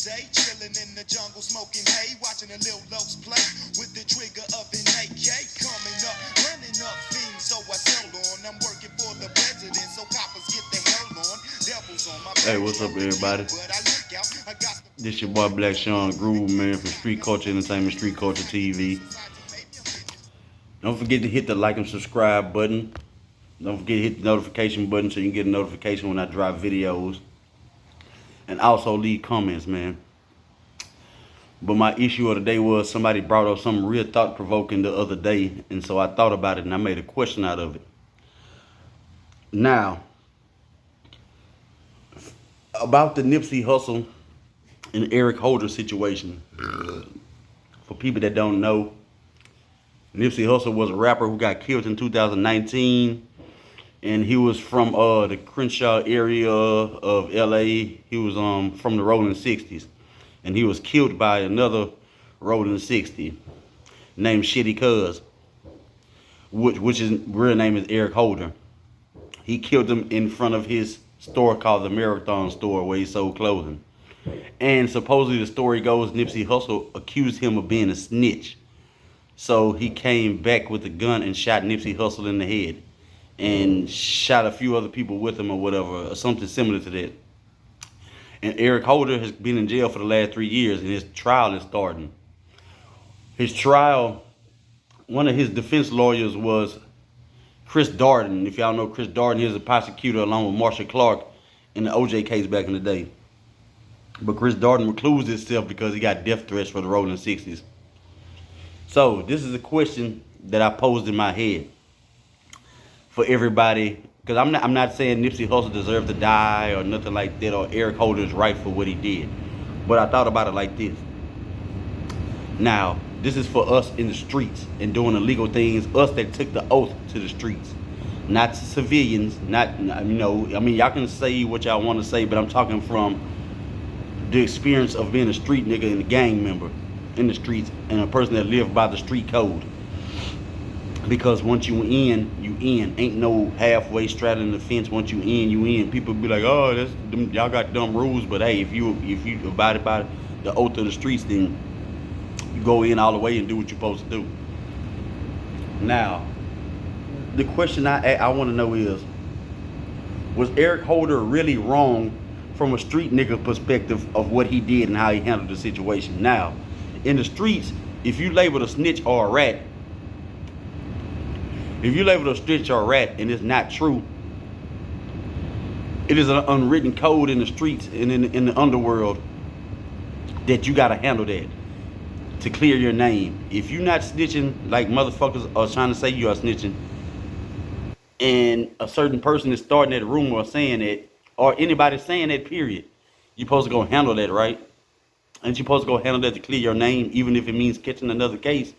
Day chilling in the jungle, smoking hay, watching the little lokes play with the trigger of an AK. Coming up, running up things, so I sell on. I'm working for the president, so coppers get the hell on. Devils on my back. Hey, what's up, everybody? This your boy Black Sean Groove, man, from Street Culture Entertainment, Street Culture TV. Don't forget to hit the like and subscribe button. Don't forget to hit the notification button so you can get a notification when I drop videos. And also leave comments, man. But my issue of the day was somebody brought up something real thought-provoking the other day, and so I thought about it and I made a question out of it. Now, about the Nipsey Hussle and Eric Holder situation. For people that don't know, Nipsey Hussle was a rapper who got killed in 2019. And he was from the Crenshaw area of LA. He was from the Rolling 60s. And he was killed by another Rolling 60 named Shitty Cuz, which his real name is Eric Holder. He killed him in front of his store called the Marathon Store, where he sold clothing. And supposedly the story goes, Nipsey Hussle accused him of being a snitch. So he came back with a gun and shot Nipsey Hussle in the head. And shot a few other people with him or whatever, or something similar to that. And Eric Holder has been in jail for the last 3 years, and his trial is starting. His trial, one of his defense lawyers was Chris Darden. If y'all know Chris Darden, he was a prosecutor along with Marshall Clark in the OJ case back in the day. But Chris Darden reclused himself because he got death threats for the Rolling 60s. So this is a question that I posed in my head for everybody, because I'm not saying Nipsey Hussle deserved to die or nothing like that, or Eric Holder is right for what he did. But I thought about it like this. Now, this is for us in the streets and doing illegal things, us that took the oath to the streets. Not civilians, y'all can say what y'all want to say, but I'm talking from the experience of being a street nigga and a gang member in the streets and a person that lived by the street code. Because once you in, you in. Ain't no halfway straddling the fence. Once you in. People be like, oh, y'all got dumb rules. But hey, if you abide by the oath of the streets, then you go in all the way and do what you're supposed to do. Now, the question I want to know is, was Eric Holder really wrong from a street nigga perspective of what he did and how he handled the situation? Now, in the streets, if you labeled a snitch or a rat, if you label a snitch or a rat and it's not true, it is an unwritten code in the streets and in the underworld that you gotta handle that to clear your name. If you're not snitching like motherfuckers are trying to say you are snitching, and a certain person is starting that rumor or saying that, or anybody saying that, period, you're supposed to go handle that, right? And you're supposed to go handle that to clear your name, even if it means catching another case.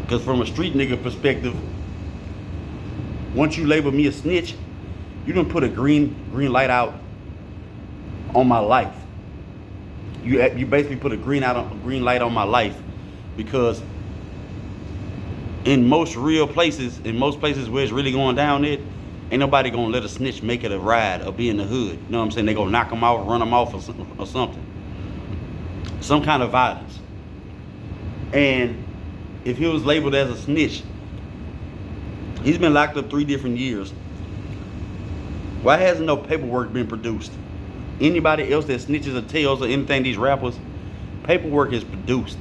Because from a street nigga perspective, once you label me a snitch, you done put a green light out on my life. You basically put a green light on my life, because in most real places, in most places where it's really going down, ain't nobody gonna let a snitch make it a ride or be in the hood. You know what I'm saying? They gonna knock them off, run them off or something. Some kind of violence. And if he was labeled as a snitch, he's been locked up 3 different years. Why hasn't no paperwork been produced? Anybody else that snitches or tells or anything, these rappers, paperwork is produced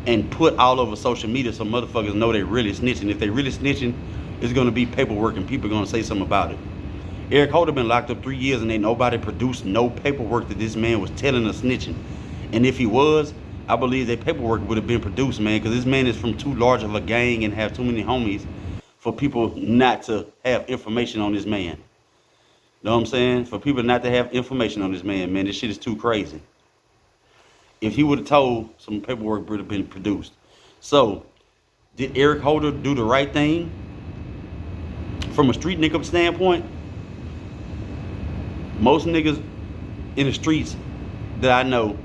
and put all over social media so motherfuckers know they really snitching. If they really snitching, it's gonna be paperwork and people are gonna say something about it. Eric Holder been locked up 3 years and ain't nobody produced no paperwork that this man was telling or snitching. And if he was, I believe that paperwork would have been produced, man, because this man is from too large of a gang and have too many homies for people not to have information on this man. Know what I'm saying? For people not to have information on this man, this shit is too crazy. If he would have told, some paperwork would have been produced. So, did Eric Holder do the right thing? From a street nigga standpoint, most niggas in the streets that I know,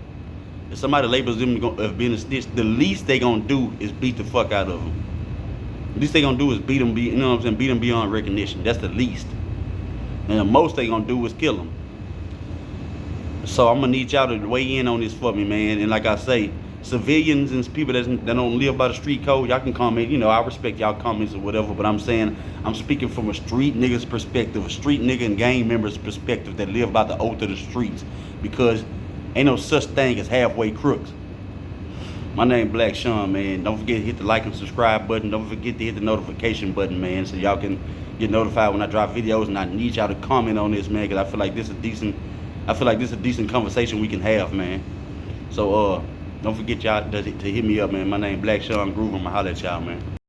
if somebody labels them as being a snitch, the least they gonna do is beat the fuck out of them. The least they gonna do is beat them, you know what I'm saying? Beat them beyond recognition. That's the least. And the most they gonna do is kill them. So I'm gonna need y'all to weigh in on this for me, man. And like I say, civilians and people that don't live by the street code, y'all can comment. You know, I respect y'all comments or whatever, but I'm saying I'm speaking from a street nigga's perspective, a street nigga and gang member's perspective that live by the oath of the streets, because ain't no such thing as halfway crooks. My name Black Sean, man. Don't forget to hit the like and subscribe button. Don't forget to hit the notification button, man, so y'all can get notified when I drop videos. And I need y'all to comment on this, man, because I feel like this is a decent conversation we can have, man. So don't forget y'all to hit me up, man. My name Black Sean Groove. I'ma holler at y'all, man.